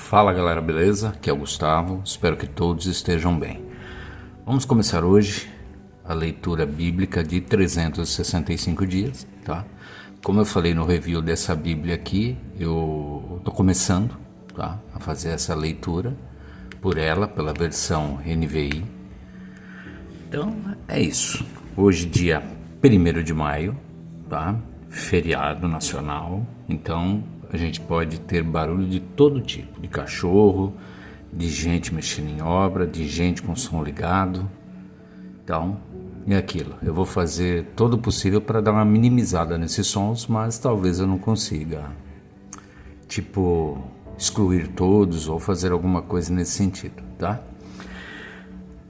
Fala galera, beleza? Aqui é o Gustavo, espero que todos estejam bem. Vamos começar hoje a leitura bíblica de 365 dias, tá? Como eu falei no review dessa Bíblia aqui, eu tô começando, tá? A fazer essa leitura pela versão NVI. Então é isso. Hoje, dia 1º de maio, tá? Feriado nacional, então a gente pode ter barulho de todo tipo, de cachorro, de gente mexendo em obra, de gente com som ligado. Então, é aquilo. Eu vou fazer todo o possível para dar uma minimizada nesses sons, mas talvez eu não consiga, excluir todos ou fazer alguma coisa nesse sentido, tá?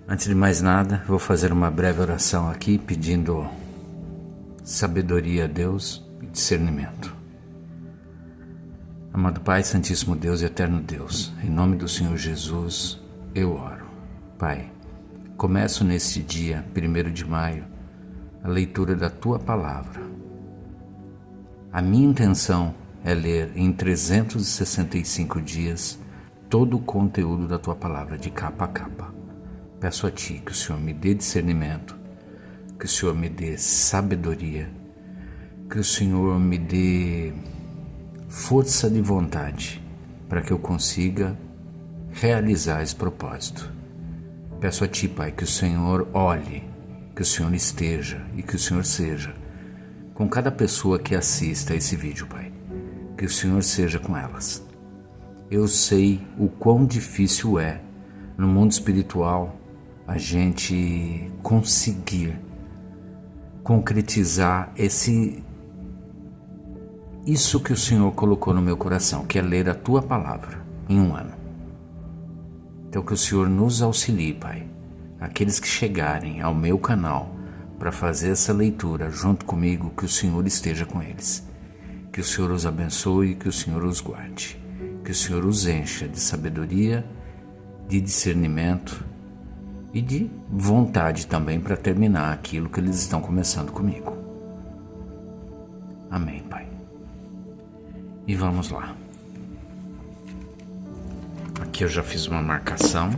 Antes de mais nada, vou fazer uma breve oração aqui, pedindo sabedoria a Deus e discernimento. Amado Pai, Santíssimo Deus e Eterno Deus, em nome do Senhor Jesus, eu oro. Pai, começo nesse dia, 1º de maio, a leitura da Tua Palavra. A minha intenção é ler em 365 dias todo o conteúdo da Tua Palavra, de capa a capa. Peço a Ti que o Senhor me dê discernimento, que o Senhor me dê sabedoria, que o Senhor me dê força de vontade para que eu consiga realizar esse propósito. Peço a Ti, Pai, que o Senhor olhe, que o Senhor esteja e que o Senhor seja com cada pessoa que assista a esse vídeo, Pai. Que o Senhor seja com elas. Eu sei o quão difícil é no mundo espiritual a gente conseguir concretizar isso que o Senhor colocou no meu coração, que é ler a Tua Palavra em um ano. Então que o Senhor nos auxilie, Pai. Aqueles que chegarem ao meu canal para fazer essa leitura junto comigo, que o Senhor esteja com eles. Que o Senhor os abençoe e que o Senhor os guarde. Que o Senhor os encha de sabedoria, de discernimento e de vontade também para terminar aquilo que eles estão começando comigo. Amém, Pai. E vamos lá. Aqui eu já fiz uma marcação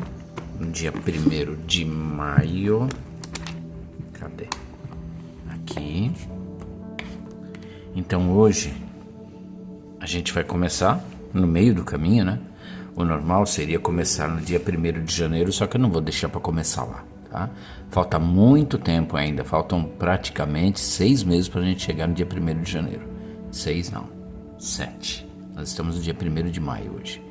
no dia 1º de maio. Cadê? Aqui. Então hoje a gente vai começar no meio do caminho, né? O normal seria começar no dia 1º de janeiro, só que eu não vou deixar para começar lá, tá? Falta muito tempo ainda, faltam praticamente 6 meses para a gente chegar no dia 1º de janeiro. 6 não, 7. Nós estamos no dia 1º de maio hoje.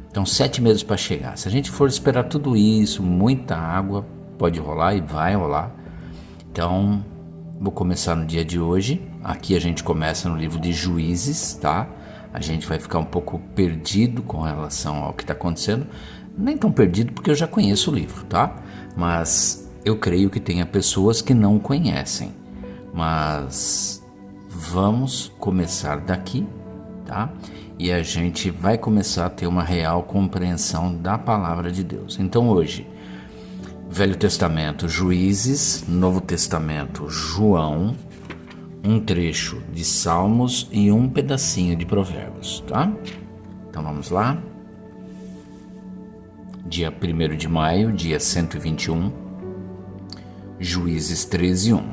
Então 7 meses para chegar. Se a gente for esperar tudo isso, muita água pode rolar e vai rolar. Então vou começar no dia de hoje. Aqui a gente começa no livro de Juízes, tá? A gente vai ficar um pouco perdido com relação ao que está acontecendo. Nem tão perdido porque eu já conheço o livro, tá? Mas eu creio que tenha pessoas que não conhecem. Mas vamos começar daqui, tá? E a gente vai começar a ter uma real compreensão da palavra de Deus. Então hoje, Velho Testamento, Juízes, Novo Testamento, João, um trecho de Salmos e um pedacinho de Provérbios, tá? Então vamos lá. Dia 1º de maio, dia 121, Juízes 13:1.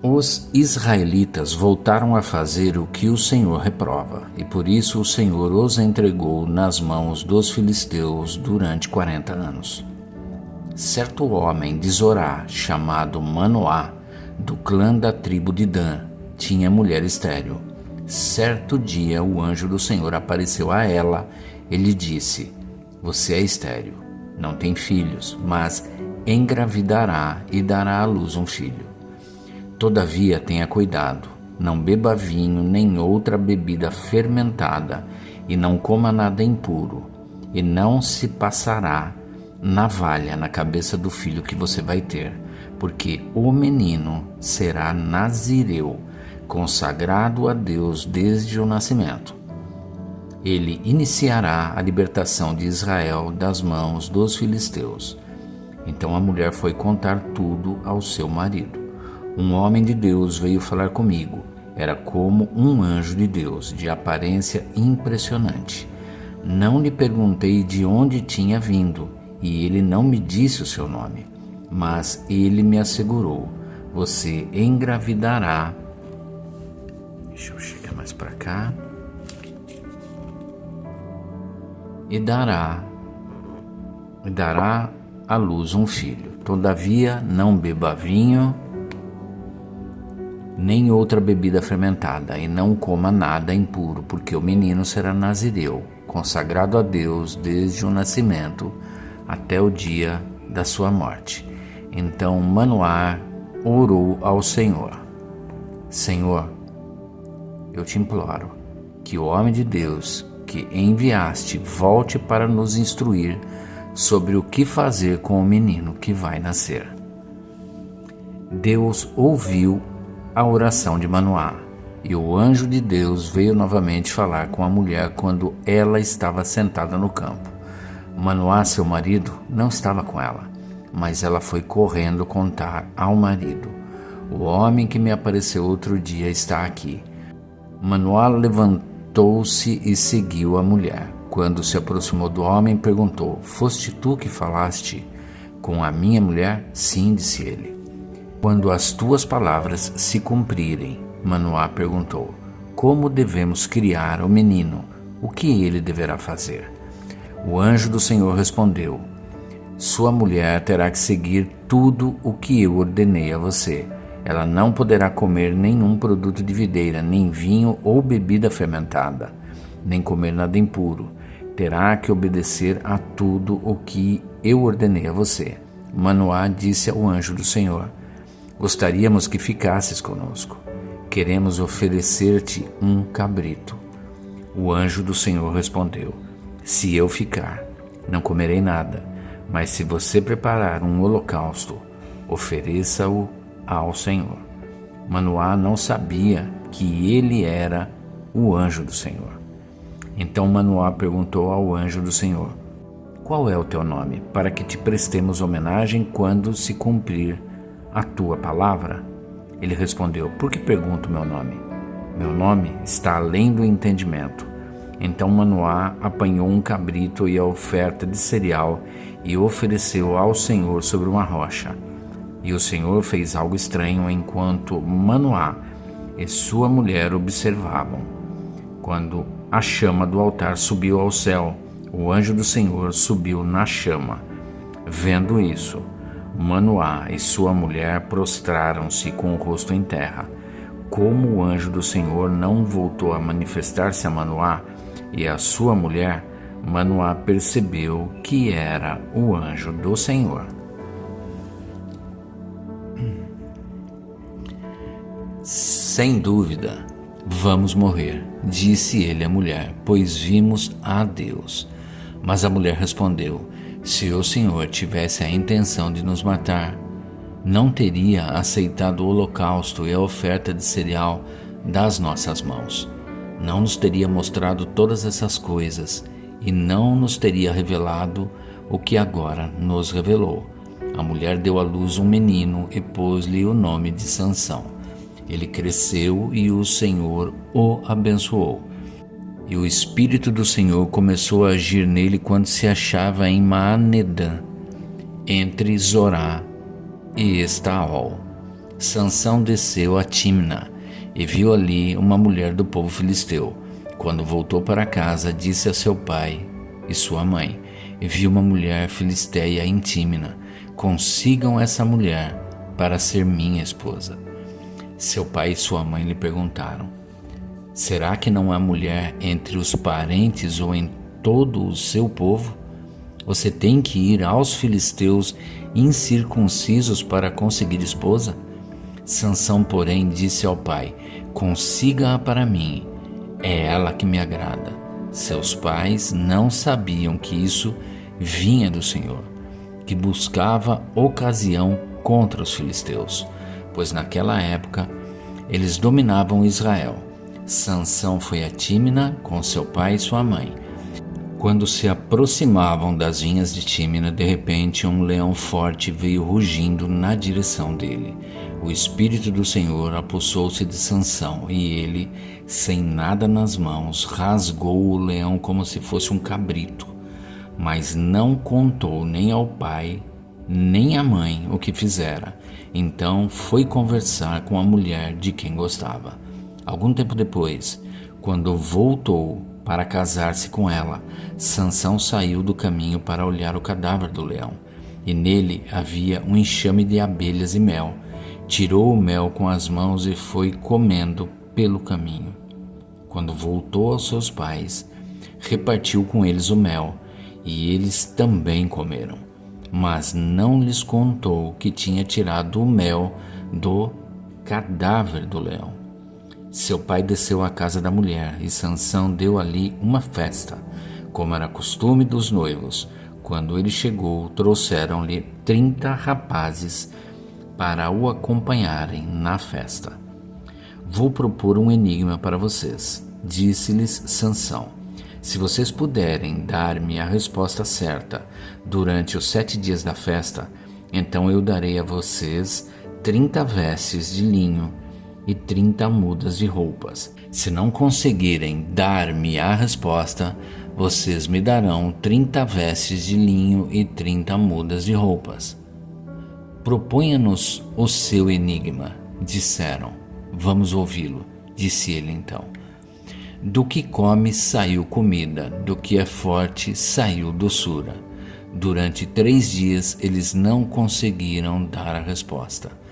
Os israelitas voltaram a fazer o que o Senhor reprova, e por isso o Senhor os entregou nas mãos dos filisteus durante 40 anos. Certo homem de Zorá, chamado Manoá, do clã da tribo de Dan, tinha mulher estéril. Certo dia o anjo do Senhor apareceu a ela e lhe disse: Você é estéril, não tem filhos, mas engravidará e dará à luz um filho. Todavia tenha cuidado, não beba vinho nem outra bebida fermentada, e não coma nada impuro, e não se passará navalha na cabeça do filho que você vai ter, porque o menino será nazireu, consagrado a Deus desde o nascimento. Ele iniciará a libertação de Israel das mãos dos filisteus. Então a mulher foi contar tudo ao seu marido. Um homem de Deus veio falar comigo, Era como um anjo de Deus, de aparência impressionante. Não lhe perguntei de onde tinha vindo, e ele não me disse o seu nome. Mas ele me assegurou: você engravidará. Deixa eu chegar mais para cá. E dará à luz um filho. Todavia, não beba vinho, nem outra bebida fermentada, e não coma nada impuro, porque o menino será nazireu, consagrado a Deus desde o nascimento até o dia da sua morte. Então Manoá orou ao Senhor: Senhor, eu te imploro que o homem de Deus que enviaste volte para nos instruir sobre o que fazer com o menino que vai nascer. Deus ouviu a oração de Manoá, e o anjo de Deus veio novamente falar com a mulher quando ela estava sentada no campo. Manoá, seu marido, não estava com ela, mas ela foi correndo contar ao marido: o homem que me apareceu outro dia está aqui. Manoá levantou-se e seguiu a mulher. Quando se aproximou do homem, perguntou: foste tu que falaste com a minha mulher? Sim, disse ele. Quando as tuas palavras se cumprirem, Manoá perguntou: como devemos criar o menino? O que ele deverá fazer? O anjo do Senhor respondeu: sua mulher terá que seguir tudo o que eu ordenei a você. Ela não poderá comer nenhum produto de videira, nem vinho ou bebida fermentada, nem comer nada impuro. Terá que obedecer a tudo o que eu ordenei a você. Manoá disse ao anjo do Senhor: gostaríamos que ficasses conosco. Queremos oferecer-te um cabrito. O anjo do Senhor respondeu: se eu ficar, não comerei nada, mas se você preparar um holocausto, ofereça-o ao Senhor. Manoá não sabia que ele era o anjo do Senhor. Então Manoá perguntou ao anjo do Senhor: qual é o teu nome, para que te prestemos homenagem quando se cumprir a tua palavra? Ele respondeu: por que pergunto meu nome? Meu nome está além do entendimento. Então Manoá apanhou um cabrito e a oferta de cereal e ofereceu ao Senhor sobre uma rocha. E o Senhor fez algo estranho enquanto Manoá e sua mulher observavam. Quando a chama do altar subiu ao céu, o anjo do Senhor subiu na chama. Vendo isso, Manoá e sua mulher prostraram-se com o rosto em terra. Como o anjo do Senhor não voltou a manifestar-se a Manoá e a sua mulher, Manoá percebeu que era o anjo do Senhor. Sem dúvida, vamos morrer, disse ele à mulher, pois vimos a Deus. Mas a mulher respondeu: se o Senhor tivesse a intenção de nos matar, não teria aceitado o holocausto e a oferta de cereal das nossas mãos. Não nos teria mostrado todas essas coisas e não nos teria revelado o que agora nos revelou. A mulher deu à luz um menino e pôs-lhe o nome de Sansão. Ele cresceu e o Senhor o abençoou. E o Espírito do Senhor começou a agir nele quando se achava em Maanedã, entre Zorá e Estaol. Sansão desceu a Tímna e viu ali uma mulher do povo filisteu. Quando voltou para casa, disse a seu pai e sua mãe: vi uma mulher filisteia em Tímna. Consigam essa mulher para ser minha esposa. Seu pai e sua mãe lhe perguntaram: será que não há mulher entre os parentes ou em todo o seu povo? Você tem que ir aos filisteus incircuncisos para conseguir esposa? Sansão, porém, disse ao pai: consiga-a para mim, é ela que me agrada. Seus pais não sabiam que isso vinha do Senhor, que buscava ocasião contra os filisteus, pois naquela época eles dominavam Israel. Sansão foi a Tímna com seu pai e sua mãe. Quando se aproximavam das vinhas de Tímina, de repente um leão forte veio rugindo na direção dele. O Espírito do Senhor apossou-se de Sansão e ele, sem nada nas mãos, rasgou o leão como se fosse um cabrito, mas não contou nem ao pai nem à mãe o que fizera. Então foi conversar com a mulher de quem gostava. Algum tempo depois, quando voltou para casar-se com ela, Sansão saiu do caminho para olhar o cadáver do leão, e nele havia um enxame de abelhas e mel. Tirou o mel com as mãos e foi comendo pelo caminho. Quando voltou aos seus pais, repartiu com eles o mel, e eles também comeram, mas não lhes contou que tinha tirado o mel do cadáver do leão. Seu pai desceu à casa da mulher e Sansão deu ali uma festa, como era costume dos noivos. Quando ele chegou, trouxeram-lhe 30 rapazes para o acompanharem na festa. Vou propor um enigma para vocês, disse-lhes Sansão. Se vocês puderem dar-me a resposta certa durante os 7 dias da festa, então eu darei a vocês 30 vestes de linho e 30 mudas de roupas. Se não conseguirem dar-me a resposta, vocês me darão 30 vestes de linho e 30 mudas de roupas. Proponha-nos o seu enigma, disseram. Vamos ouvi-lo, disse ele então. Do que come saiu comida, do que é forte saiu doçura. Durante 3 dias eles não conseguiram dar a resposta.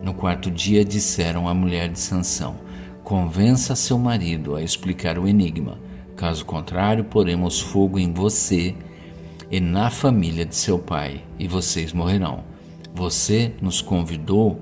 No 4º dia disseram à mulher de Sansão: convença seu marido a explicar o enigma, caso contrário poremos fogo em você e na família de seu pai, e vocês morrerão. Você nos convidou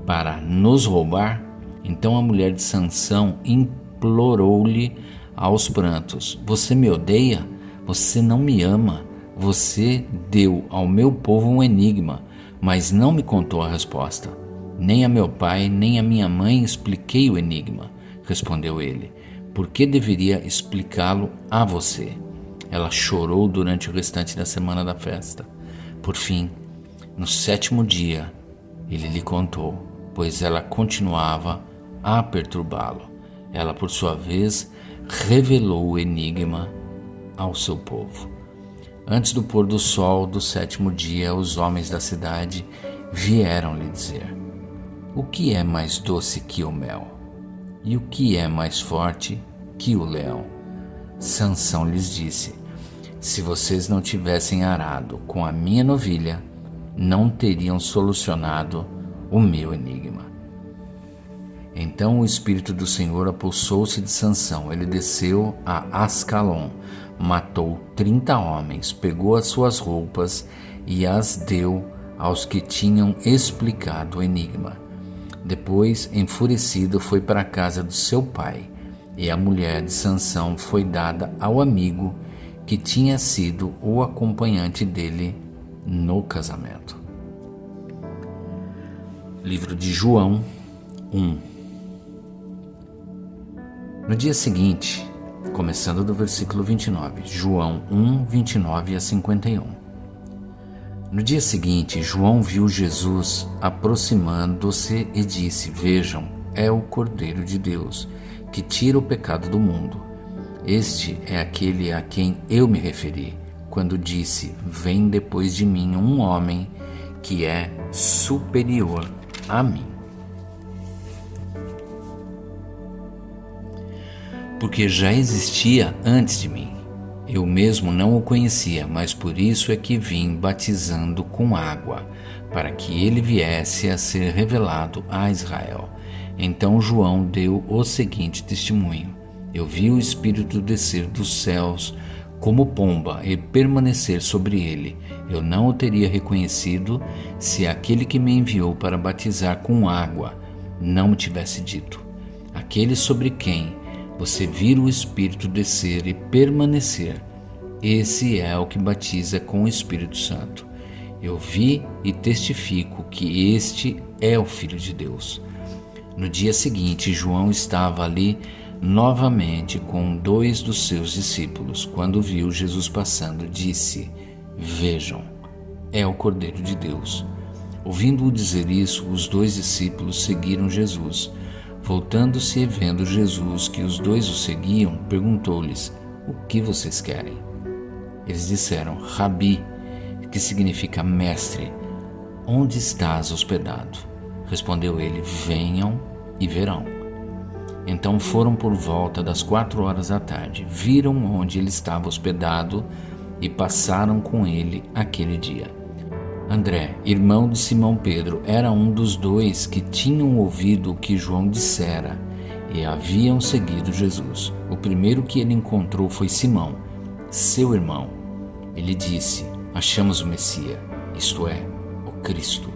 para nos roubar? Então a mulher de Sansão implorou-lhe aos prantos: você me odeia? Você não me ama? Você deu ao meu povo um enigma, mas não me contou a resposta. Nem a meu pai, nem a minha mãe expliquei o enigma, respondeu ele. Por que deveria explicá-lo a você? Ela chorou durante o restante da semana da festa. Por fim, no 7º dia, ele lhe contou, pois ela continuava a perturbá-lo. Ela, por sua vez, revelou o enigma ao seu povo. Antes do pôr do sol do 7º dia, os homens da cidade vieram lhe dizer: o que é mais doce que o mel? E o que é mais forte que o leão? Sansão lhes disse: se vocês não tivessem arado com a minha novilha, não teriam solucionado o meu enigma. Então o Espírito do Senhor apossou-se de Sansão. Ele desceu a Ascalon, matou 30 homens, pegou as suas roupas e as deu aos que tinham explicado o enigma. Depois, enfurecido, foi para a casa do seu pai, e a mulher de Sansão foi dada ao amigo que tinha sido o acompanhante dele no casamento. Livro de João 1. No dia seguinte, começando do versículo 29, João 1, 29 a 51. No dia seguinte, João viu Jesus aproximando-se e disse: vejam, é o Cordeiro de Deus, que tira o pecado do mundo. Este é aquele a quem eu me referi, quando disse: vem depois de mim um homem que é superior a mim. Porque já existia antes de mim. Eu mesmo não o conhecia, mas por isso é que vim batizando com água, para que ele viesse a ser revelado a Israel. Então João deu o seguinte testemunho: eu vi o Espírito descer dos céus como pomba e permanecer sobre ele. Eu não o teria reconhecido se aquele que me enviou para batizar com água não me tivesse dito: aquele sobre quem você vira o Espírito descer e permanecer, esse é o que batiza com o Espírito Santo. Eu vi e testifico que este é o Filho de Deus. No dia seguinte, João estava ali novamente com 2 dos seus discípulos. Quando viu Jesus passando, disse: Vejam, é o Cordeiro de Deus. Ouvindo-o dizer isso, os 2 discípulos seguiram Jesus. Voltando-se e vendo Jesus que os 2 o seguiam, perguntou-lhes: O que vocês querem? Eles disseram: Rabi, que significa mestre, onde estás hospedado? Respondeu ele: Venham e verão. Então foram por volta das 4 horas da tarde, viram onde ele estava hospedado e passaram com ele aquele dia. André, irmão de Simão Pedro, era um dos 2 que tinham ouvido o que João dissera e haviam seguido Jesus. O primeiro que ele encontrou foi Simão, seu irmão. Ele disse: Achamos o Messias, isto é, o Cristo.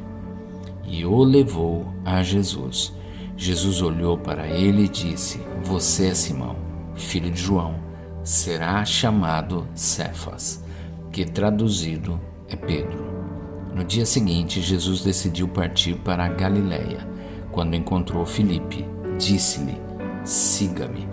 E o levou a Jesus. Jesus olhou para ele e disse: Você é Simão, filho de João. Será chamado Cefas, que traduzido é Pedro. No dia seguinte, Jesus decidiu partir para a Galiléia. Quando encontrou Filipe, disse-lhe: Siga-me.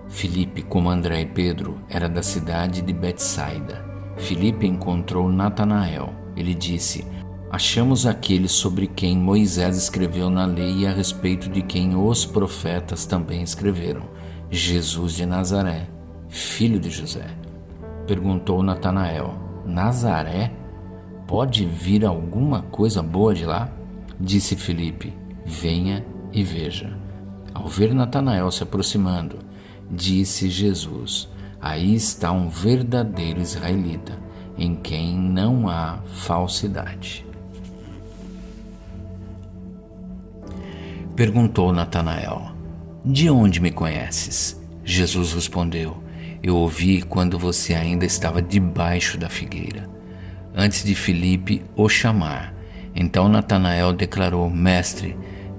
Filipe, como André e Pedro, era da cidade de Betsaida. Filipe encontrou Natanael. Ele disse: Achamos aquele sobre quem Moisés escreveu na lei e a respeito de quem os profetas também escreveram, Jesus de Nazaré, filho de José. Perguntou Natanael: Nazaré? Pode vir alguma coisa boa de lá? Disse Filipe: Venha e veja. Ao ver Natanael se aproximando, disse Jesus: Aí está um verdadeiro israelita, em quem não há falsidade. Perguntou Natanael: De onde me conheces? Jesus respondeu: Eu ouvi quando você ainda estava debaixo da figueira, antes de Filipe o chamar. Então Natanael declarou: Mestre,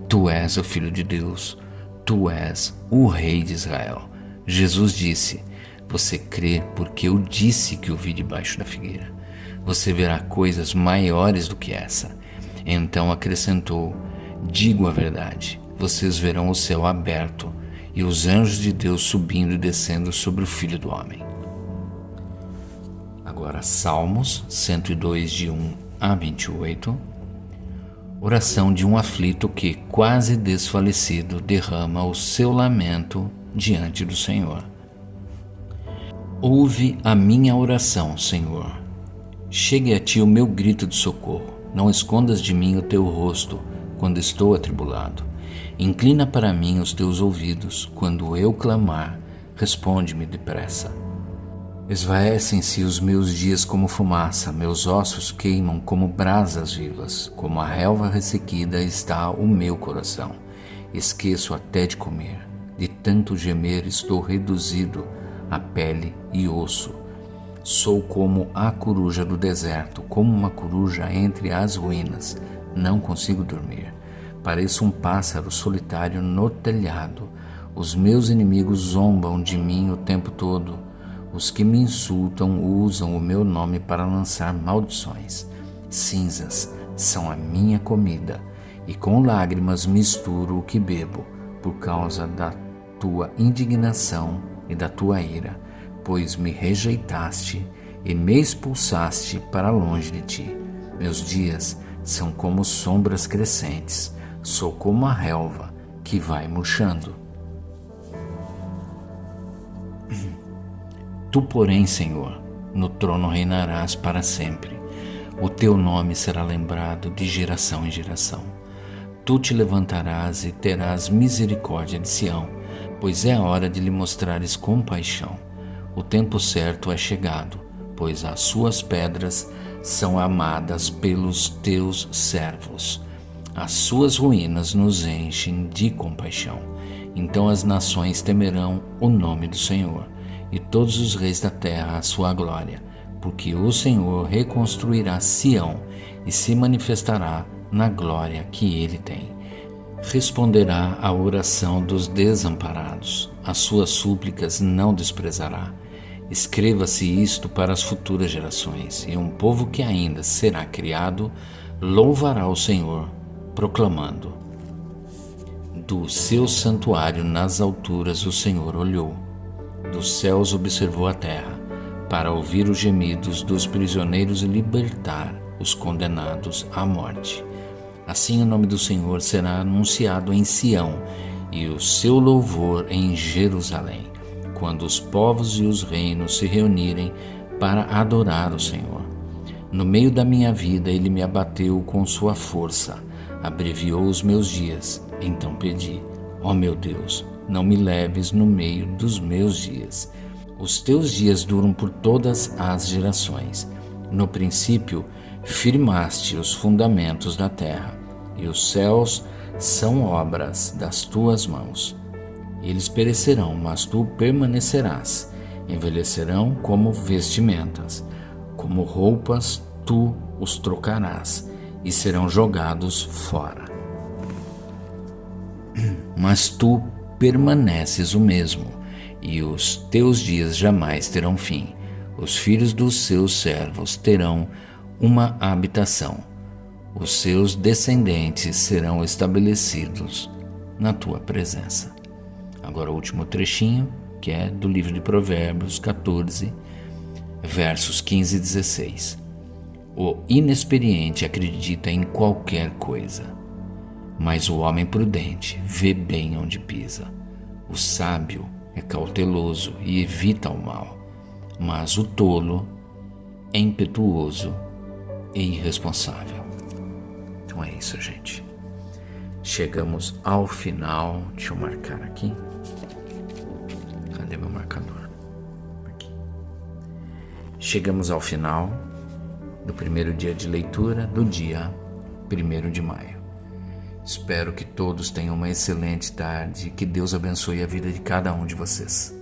tu és o Filho de Deus, tu és o Rei de Israel. Jesus disse: Você crê porque eu disse que o vi debaixo da figueira. Você verá coisas maiores do que essa. Então acrescentou: Digo a verdade, vocês verão o céu aberto e os anjos de Deus subindo e descendo sobre o Filho do Homem. Agora Salmos 102, de 1 a 28. Oração de um aflito que, quase desfalecido, derrama o seu lamento diante do Senhor. Ouve a minha oração, Senhor. Chegue a ti o meu grito de socorro. Não escondas de mim o teu rosto quando estou atribulado. Inclina para mim os teus ouvidos. Quando eu clamar, responde-me depressa. Esvaecem-se os meus dias como fumaça, meus ossos queimam como brasas vivas, como a relva ressequida está o meu coração. Esqueço até de comer, de tanto gemer estou reduzido a pele e osso. Sou como a coruja do deserto, como uma coruja entre as ruínas, não consigo dormir. Pareço um pássaro solitário no telhado. Os meus inimigos zombam de mim o tempo todo. Os que me insultam usam o meu nome para lançar maldições. Cinzas são a minha comida, e com lágrimas misturo o que bebo, por causa da tua indignação e da tua ira, pois me rejeitaste e me expulsaste para longe de ti. Meus dias são como sombras crescentes, sou como a relva que vai murchando. Tu, porém, Senhor, no trono reinarás para sempre. O teu nome será lembrado de geração em geração. Tu te levantarás e terás misericórdia de Sião, pois é a hora de lhe mostrares compaixão. O tempo certo é chegado, pois as suas pedras são amadas pelos teus servos. As suas ruínas nos enchem de compaixão. Então as nações temerão o nome do Senhor, e todos os reis da terra a sua glória, porque o Senhor reconstruirá Sião e se manifestará na glória que ele tem. Responderá à oração dos desamparados, as suas súplicas não desprezará. Escreva-se isto para as futuras gerações, e um povo que ainda será criado louvará o Senhor, proclamando: Do seu santuário nas alturas o Senhor olhou, dos céus observou a terra, para ouvir os gemidos dos prisioneiros e libertar os condenados à morte. Assim o nome do Senhor será anunciado em Sião e o seu louvor em Jerusalém, quando os povos e os reinos se reunirem para adorar o Senhor. No meio da minha vida ele me abateu com sua força, abreviou os meus dias. Então pedi: ó meu Deus, não me leves no meio dos meus dias. Os teus dias duram por todas as gerações. No princípio, firmaste os fundamentos da terra, e os céus são obras das tuas mãos. Eles perecerão, mas tu permanecerás. Envelhecerão como vestimentas, como roupas tu os trocarás, e serão jogados fora. Mas tu permaneces o mesmo, e os teus dias jamais terão fim. Os filhos dos seus servos terão uma habitação. Os seus descendentes serão estabelecidos na tua presença. Agora o último trechinho, que é do livro de Provérbios 14, versos 15 e 16. O inexperiente acredita em qualquer coisa, mas o homem prudente vê bem onde pisa. O sábio é cauteloso e evita o mal, mas o tolo é impetuoso e irresponsável. Então é isso, gente. Chegamos ao final. Deixa eu marcar aqui. Cadê meu marcador? Aqui. Chegamos ao final do primeiro dia de leitura do dia 1º de maio. Espero que todos tenham uma excelente tarde e que Deus abençoe a vida de cada um de vocês.